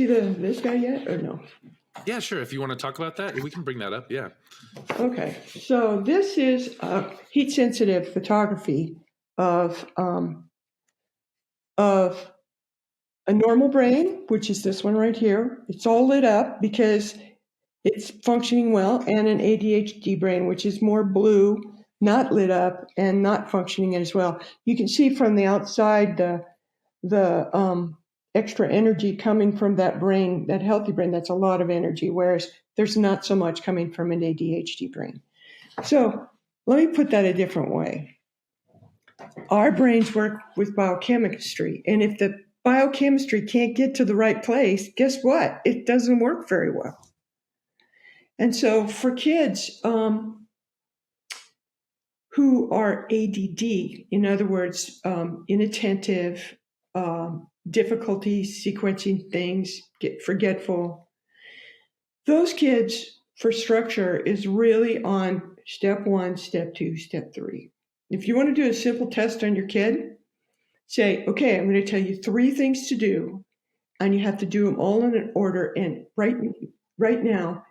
this guy yet or no? Yeah, sure. If you want to talk about that, we can bring that up. Yeah. Okay. So this is heat-sensitive photography of a normal brain, which is this one right here. It's all lit up because it's functioning well, and an ADHD brain, which is more blue, not lit up, and not functioning as well. You can see from the outside the extra energy coming from that brain, that healthy brain. That's a lot of energy, whereas there's not so much coming from an ADHD brain. So let me put that a different way. Our brains work with biochemistry, and if the biochemistry can't get to the right place, guess what? It doesn't work very well. And so for kids who are ADD, in other words, inattentive, difficulty sequencing things, get forgetful, those kids for structure is really on step 1, step 2, step 3. If you want to do a simple test on your kid, say, okay, I'm going to tell you 3 things to do, and you have to do them all in an order and right now.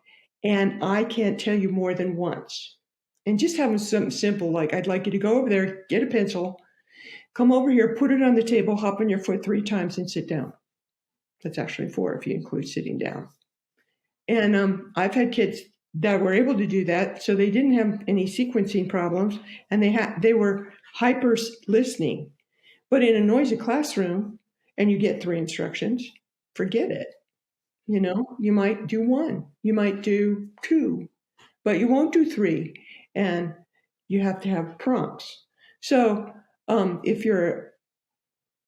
And I can't tell you more than once. And just having something simple like, I'd like you to go over there, get a pencil, come over here, put it on the table, hop on your foot 3 times and sit down. That's actually 4 if you include sitting down. And I've had kids that were able to do that, so they didn't have any sequencing problems, and they were hyper listening. But in a noisy classroom, and you get 3 instructions, forget it. You know, you might do 1, you might do 2, but you won't do 3, and you have to have prompts. So if you're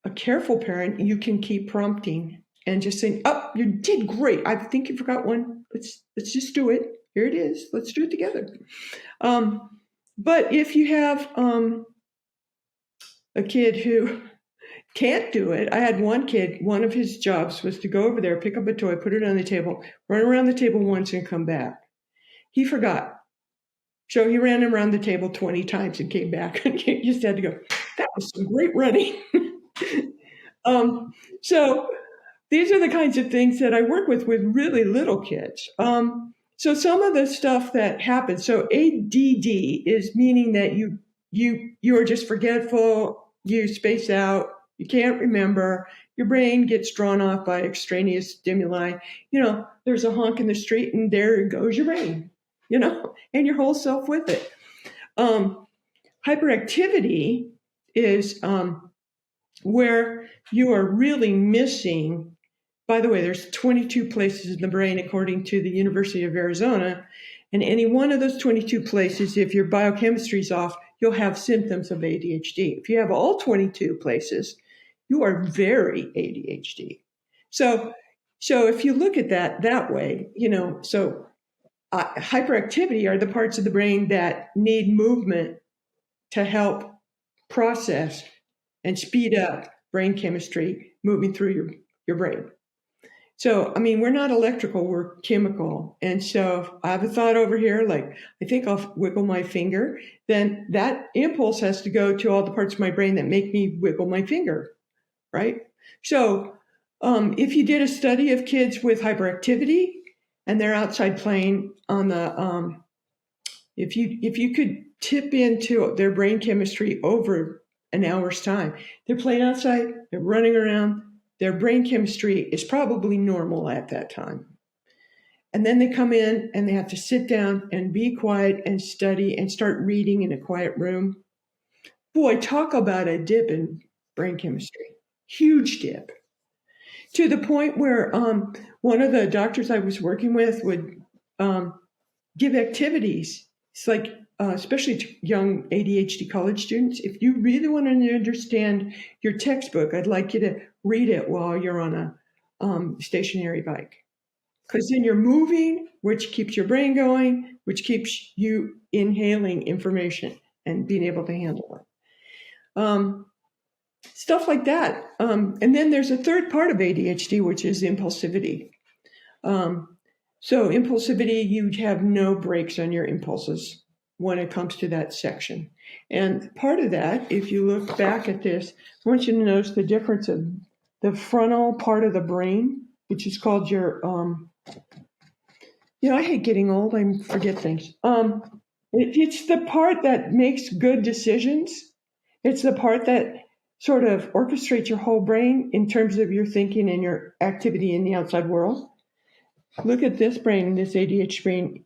a careful parent, you can keep prompting and just saying, oh, you did great. I think you forgot 1. Let's just do it. Here it is. Let's do it together. But if you have a kid who can't do it. I had one kid, one of his jobs was to go over there, pick up a toy, put it on the table, run around the table once and come back. He forgot. So he ran around the table 20 times and came back and he just had to go, that was some great running. So these are the kinds of things that I work with really little kids. So some of the stuff that happens, so ADD is meaning that you are just forgetful, you space out, you can't remember, your brain gets drawn off by extraneous stimuli. You know, there's a honk in the street and there goes your brain, you know, and your whole self with it. Hyperactivity is where you are really missing. By the way, there's 22 places in the brain according to the University of Arizona, and any one of those 22 places, if your biochemistry is off, you'll have symptoms of ADHD. If you have all 22 places, you are very ADHD. So if you look at that way, you know, so hyperactivity are the parts of the brain that need movement to help process and speed up brain chemistry moving through your brain. So, I mean, we're not electrical, we're chemical. And so if I have a thought over here, like I think I'll wiggle my finger, then that impulse has to go to all the parts of my brain that make me wiggle my finger, right? So if you did a study of kids with hyperactivity and they're outside playing on the, if you could tip into their brain chemistry over an hour's time, they're playing outside, they're running around, their brain chemistry is probably normal at that time. And then they come in and they have to sit down and be quiet and study and start reading in a quiet room. Boy, talk about a dip in brain chemistry. Huge dip. To the point where one of the doctors I was working with would give activities. It's like, especially to young ADHD college students, if you really want to understand your textbook, I'd like you to read it while you're on a stationary bike. Because then you're moving, which keeps your brain going, which keeps you inhaling information and being able to handle it. Stuff like that. And then there's a third part of ADHD, which is impulsivity. So impulsivity, you have no brakes on your impulses when it comes to that section. And part of that, if you look back at this, I want you to notice the difference of the frontal part of the brain which is called your, I hate getting old. I forget things. It's the part that makes good decisions. It's the part that sort of orchestrates your whole brain in terms of your thinking and your activity in the outside world. Look at this brain, this ADHD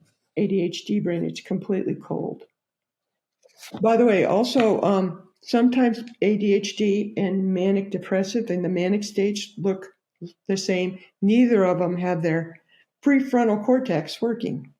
brain. It's completely cold. By the way, also, sometimes ADHD and manic depressive in the manic stage look the same. Neither of them have their prefrontal cortex working.